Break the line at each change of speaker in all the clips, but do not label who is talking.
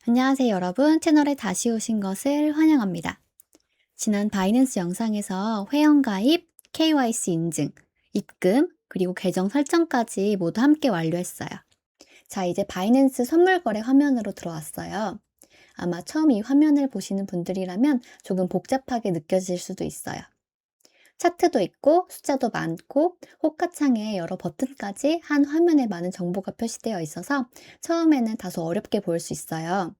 안녕하세요, 여러분. 채널에 다시 오신 것을 환영합니다. 지난 바이낸스 영상에서 회원가입, KYC 인증, 입금, 그리고 계정 설정까지 모두 함께 완료했어요. 자, 이제 바이낸스 선물 거래 화면으로 들어왔어요. 아마 처음 이 화면을 보시는 분들이라면 조금 복잡하게 느껴질 수도 있어요. 차트도 있고 숫자도 많고 호가창에 여러 버튼까지 한 화면에 많은 정보가 표시되어 있어서 처음에는 다소 어렵게 보일 수 있어요.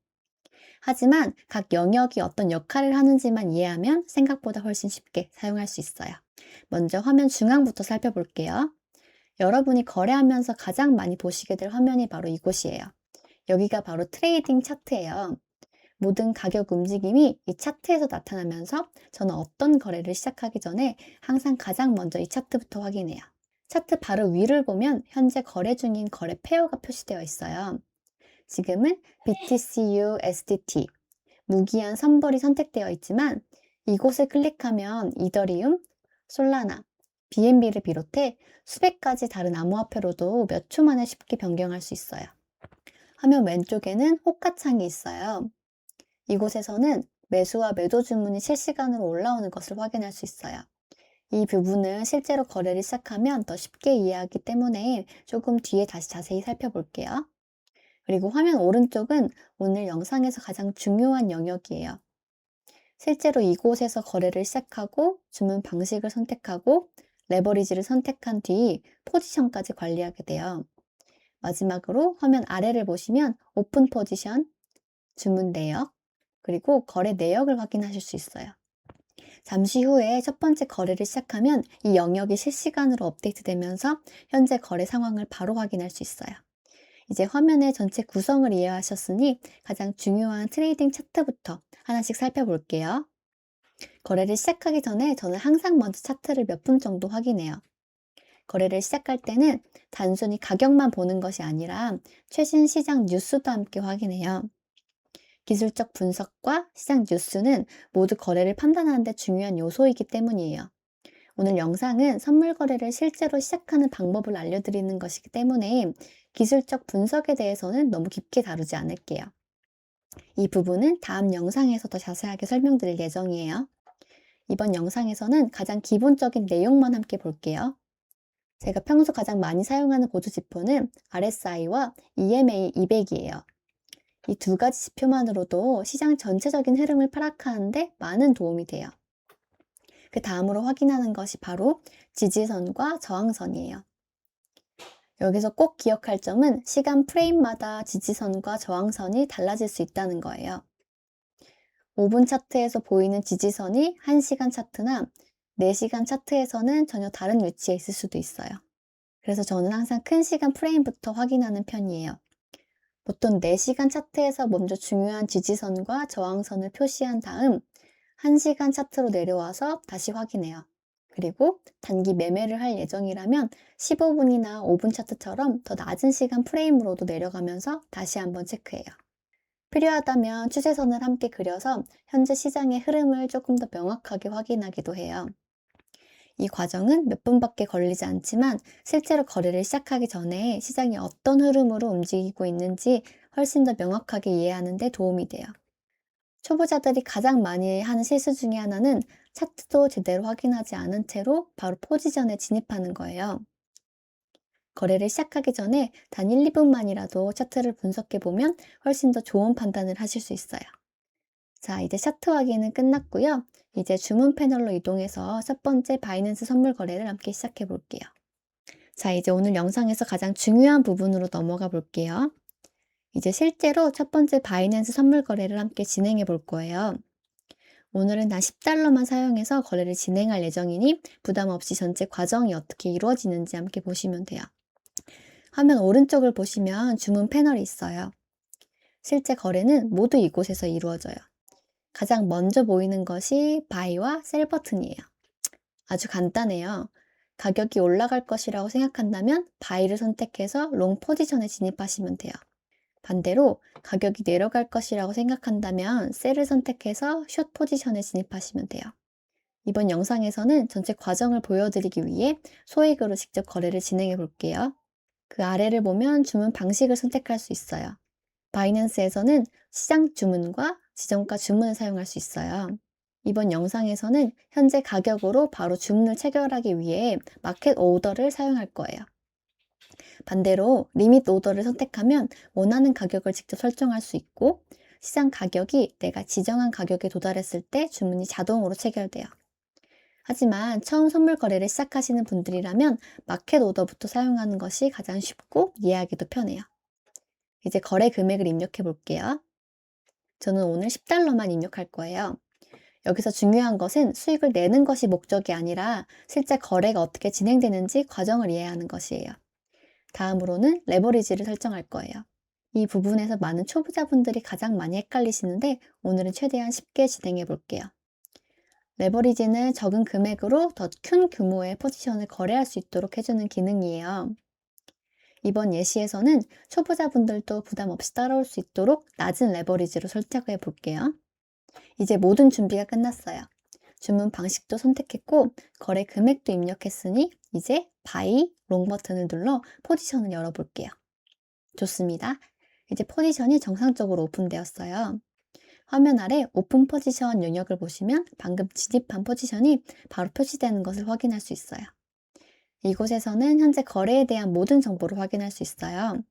하지만 각 영역이 어떤 역할을 하는지만 이해하면 생각보다 훨씬 쉽게 사용할 수 있어요. 먼저 화면 중앙부터 살펴볼게요. 여러분이 거래하면서 가장 많이 보시게 될 화면이 바로 이곳이에요. 여기가 바로 트레이딩 차트예요. 모든 가격 움직임이 이 차트에서 나타나면서 저는 어떤 거래를 시작하기 전에 항상 가장 먼저 이 차트부터 확인해요. 차트 바로 위를 보면 현재 거래 중인 거래 페어가 표시되어 있어요. 지금은 BTC-USDT, 무기한 선벌이 선택되어 있지만 이곳을 클릭하면 이더리움, 솔라나, BNB를 비롯해 수백 가지 다른 암호화폐로도 몇 초 만에 쉽게 변경할 수 있어요. 화면 왼쪽에는 호가창이 있어요. 이곳에서는 매수와 매도 주문이 실시간으로 올라오는 것을 확인할 수 있어요. 이 부분은 실제로 거래를 시작하면 더 쉽게 이해하기 때문에 조금 뒤에 다시 자세히 살펴볼게요. 그리고 화면 오른쪽은 오늘 영상에서 가장 중요한 영역이에요. 실제로 이곳에서 거래를 시작하고 주문 방식을 선택하고 레버리지를 선택한 뒤 포지션까지 관리하게 돼요. 마지막으로 화면 아래를 보시면 오픈 포지션, 주문 내역, 그리고 거래 내역을 확인하실 수 있어요. 잠시 후에 첫 번째 거래를 시작하면 이 영역이 실시간으로 업데이트되면서 현재 거래 상황을 바로 확인할 수 있어요. 이제 화면의 전체 구성을 이해하셨으니 가장 중요한 트레이딩 차트부터 하나씩 살펴볼게요. 거래를 시작하기 전에 저는 항상 먼저 차트를 몇 분 정도 확인해요. 거래를 시작할 때는 단순히 가격만 보는 것이 아니라 최신 시장 뉴스도 함께 확인해요. 기술적 분석과 시장 뉴스는 모두 거래를 판단하는 데 중요한 요소이기 때문이에요. 오늘 영상은 선물 거래를 실제로 시작하는 방법을 알려드리는 것이기 때문에 기술적 분석에 대해서는 너무 깊게 다루지 않을게요. 이 부분은 다음 영상에서 더 자세하게 설명드릴 예정이에요. 이번 영상에서는 가장 기본적인 내용만 함께 볼게요. 제가 평소 가장 많이 사용하는 보조 지표는 RSI와 EMA 200이에요. 이 두 가지 지표만으로도 시장 전체적인 흐름을 파악하는데 많은 도움이 돼요. 그 다음으로 확인하는 것이 바로 지지선과 저항선이에요. 여기서 꼭 기억할 점은 시간 프레임마다 지지선과 저항선이 달라질 수 있다는 거예요. 5분 차트에서 보이는 지지선이 1시간 차트나 4시간 차트에서는 전혀 다른 위치에 있을 수도 있어요. 그래서 저는 항상 큰 시간 프레임부터 확인하는 편이에요. 보통 4시간 차트에서 먼저 중요한 지지선과 저항선을 표시한 다음 1시간 차트로 내려와서 다시 확인해요. 그리고 단기 매매를 할 예정이라면 15분이나 5분 차트처럼 더 낮은 시간 프레임으로도 내려가면서 다시 한번 체크해요. 필요하다면 추세선을 함께 그려서 현재 시장의 흐름을 조금 더 명확하게 확인하기도 해요. 이 과정은 몇 분밖에 걸리지 않지만 실제로 거래를 시작하기 전에 시장이 어떤 흐름으로 움직이고 있는지 훨씬 더 명확하게 이해하는 데 도움이 돼요. 초보자들이 가장 많이 하는 실수 중에 하나는 차트도 제대로 확인하지 않은 채로 바로 포지션에 진입하는 거예요. 거래를 시작하기 전에 단 1, 2분만이라도 차트를 분석해 보면 훨씬 더 좋은 판단을 하실 수 있어요. 자, 이제 차트 확인은 끝났고요. 이제 주문 패널로 이동해서 첫 번째 바이낸스 선물 거래를 함께 시작해 볼게요. 자, 이제 오늘 영상에서 가장 중요한 부분으로 넘어가 볼게요. 이제 실제로 첫 번째 바이낸스 선물 거래를 함께 진행해 볼 거예요. 오늘은 단 10달러만 사용해서 거래를 진행할 예정이니 부담 없이 전체 과정이 어떻게 이루어지는지 함께 보시면 돼요. 화면 오른쪽을 보시면 주문 패널이 있어요. 실제 거래는 모두 이곳에서 이루어져요. 가장 먼저 보이는 것이 바이와 셀 버튼이에요. 아주 간단해요. 가격이 올라갈 것이라고 생각한다면 바이를 선택해서 롱 포지션에 진입하시면 돼요. 반대로 가격이 내려갈 것이라고 생각한다면 셀을 선택해서 숏 포지션에 진입하시면 돼요. 이번 영상에서는 전체 과정을 보여드리기 위해 소액으로 직접 거래를 진행해 볼게요. 그 아래를 보면 주문 방식을 선택할 수 있어요. 바이낸스에서는 시장 주문과 지정가 주문을 사용할 수 있어요. 이번 영상에서는 현재 가격으로 바로 주문을 체결하기 위해 마켓 오더를 사용할 거예요. 반대로 리밋 오더를 선택하면 원하는 가격을 직접 설정할 수 있고 시장 가격이 내가 지정한 가격에 도달했을 때 주문이 자동으로 체결돼요. 하지만 처음 선물 거래를 시작하시는 분들이라면 마켓 오더부터 사용하는 것이 가장 쉽고 이해하기도 편해요. 이제 거래 금액을 입력해 볼게요. 저는 오늘 10달러만 입력할 거예요. 여기서 중요한 것은 수익을 내는 것이 목적이 아니라 실제 거래가 어떻게 진행되는지 과정을 이해하는 것이에요. 다음으로는 레버리지를 설정할 거예요. 이 부분에서 많은 초보자분들이 가장 많이 헷갈리시는데 오늘은 최대한 쉽게 진행해 볼게요. 레버리지는 적은 금액으로 더 큰 규모의 포지션을 거래할 수 있도록 해주는 기능이에요. 이번 예시에서는 초보자분들도 부담 없이 따라올 수 있도록 낮은 레버리지로 설정해 볼게요. 이제 모든 준비가 끝났어요. 주문 방식도 선택했고 거래 금액도 입력했으니 이제 바이 롱 버튼을 눌러 포지션을 열어볼게요. 좋습니다. 이제 포지션이 정상적으로 오픈되었어요. 화면 아래 오픈 포지션 영역을 보시면 방금 진입한 포지션이 바로 표시되는 것을 확인할 수 있어요. 이곳에서는 현재 거래에 대한 모든 정보를 확인할 수 있어요.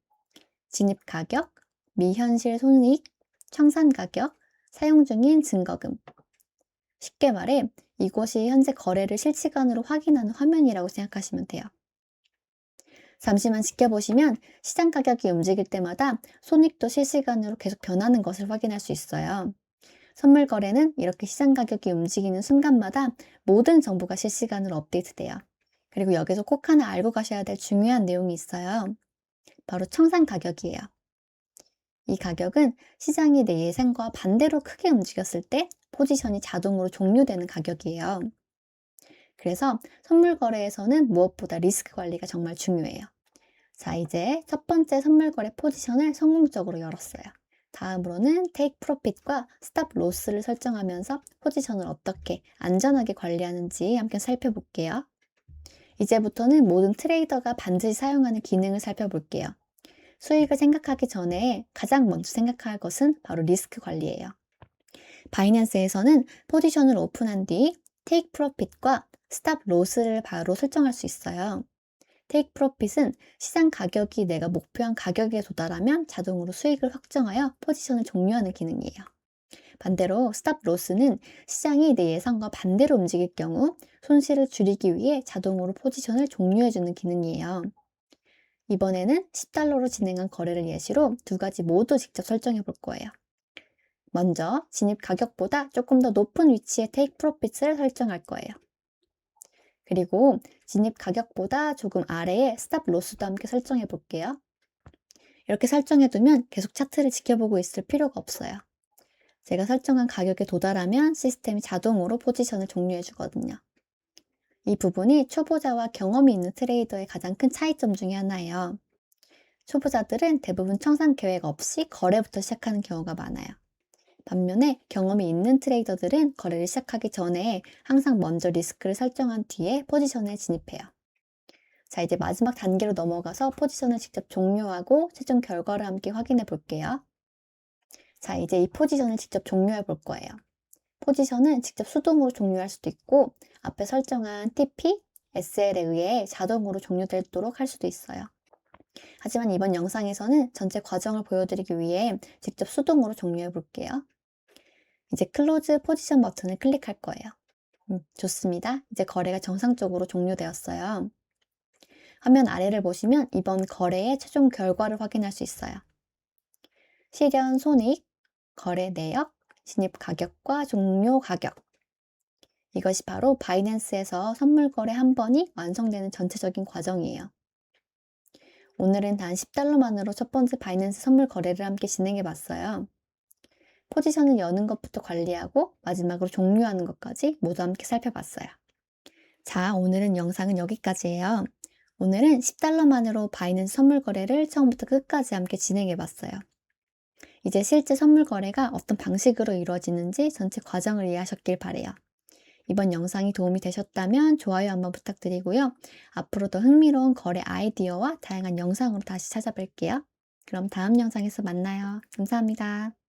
진입 가격, 미현실 손익, 청산 가격, 사용 중인 증거금. 쉽게 말해 이곳이 현재 거래를 실시간으로 확인하는 화면이라고 생각하시면 돼요. 잠시만 지켜보시면 시장 가격이 움직일 때마다 손익도 실시간으로 계속 변하는 것을 확인할 수 있어요. 선물 거래는 이렇게 시장 가격이 움직이는 순간마다 모든 정보가 실시간으로 업데이트돼요. 그리고 여기서 꼭 하나 알고 가셔야 될 중요한 내용이 있어요. 바로 청산 가격이에요. 이 가격은 시장이 내 예상과 반대로 크게 움직였을 때 포지션이 자동으로 종료되는 가격이에요. 그래서 선물 거래에서는 무엇보다 리스크 관리가 정말 중요해요. 자, 이제 첫 번째 선물 거래 포지션을 성공적으로 열었어요. 다음으로는 테이크 프로핏과 스탑 로스를 설정하면서 포지션을 어떻게 안전하게 관리하는지 함께 살펴볼게요. 이제부터는 모든 트레이더가 반드시 사용하는 기능을 살펴볼게요. 수익을 생각하기 전에 가장 먼저 생각할 것은 바로 리스크 관리예요. 바이낸스에서는 포지션을 오픈한 뒤 테이크 프로핏과 스탑 로스를 바로 설정할 수 있어요. 테이크 프로핏은 시장 가격이 내가 목표한 가격에 도달하면 자동으로 수익을 확정하여 포지션을 종료하는 기능이에요. 반대로 스탑 로스는 시장이 내 예상과 반대로 움직일 경우 손실을 줄이기 위해 자동으로 포지션을 종료해주는 기능이에요. 이번에는 10달러로 진행한 거래를 예시로 두 가지 모두 직접 설정해 볼 거예요. 먼저 진입 가격보다 조금 더 높은 위치에 테이크 프로핏을 설정할 거예요. 그리고 진입 가격보다 조금 아래에 스탑 로스도 함께 설정해 볼게요. 이렇게 설정해 두면 계속 차트를 지켜보고 있을 필요가 없어요. 제가 설정한 가격에 도달하면 시스템이 자동으로 포지션을 종료해 주거든요. 이 부분이 초보자와 경험이 있는 트레이더의 가장 큰 차이점 중에 하나예요. 초보자들은 대부분 청산 계획 없이 거래부터 시작하는 경우가 많아요. 반면에 경험이 있는 트레이더들은 거래를 시작하기 전에 항상 먼저 리스크를 설정한 뒤에 포지션에 진입해요. 자, 이제 마지막 단계로 넘어가서 포지션을 직접 종료하고 최종 결과를 함께 확인해 볼게요. 자, 이제 이 포지션을 직접 종료해 볼 거예요. 포지션은 직접 수동으로 종료할 수도 있고 앞에 설정한 TP, SL에 의해 자동으로 종료되도록 할 수도 있어요. 하지만 이번 영상에서는 전체 과정을 보여드리기 위해 직접 수동으로 종료해 볼게요. 이제 클로즈 포지션 버튼을 클릭할 거예요. 좋습니다. 이제 거래가 정상적으로 종료되었어요. 화면 아래를 보시면 이번 거래의 최종 결과를 확인할 수 있어요. 실현 손익, 거래 내역, 진입 가격과 종료 가격. 이것이 바로 바이낸스에서 선물 거래 한 번이 완성되는 전체적인 과정이에요. 오늘은 단 10달러만으로 첫 번째 바이낸스 선물 거래를 함께 진행해 봤어요. 포지션을 여는 것부터 관리하고 마지막으로 종료하는 것까지 모두 함께 살펴봤어요. 자, 오늘은 영상은 여기까지예요. 오늘은 10달러만으로 바이낸스 선물 거래를 처음부터 끝까지 함께 진행해 봤어요. 이제 실제 선물 거래가 어떤 방식으로 이루어지는지 전체 과정을 이해하셨길 바래요. 이번 영상이 도움이 되셨다면 좋아요 한번 부탁드리고요. 앞으로 더 흥미로운 거래 아이디어와 다양한 영상으로 다시 찾아뵐게요. 그럼 다음 영상에서 만나요. 감사합니다.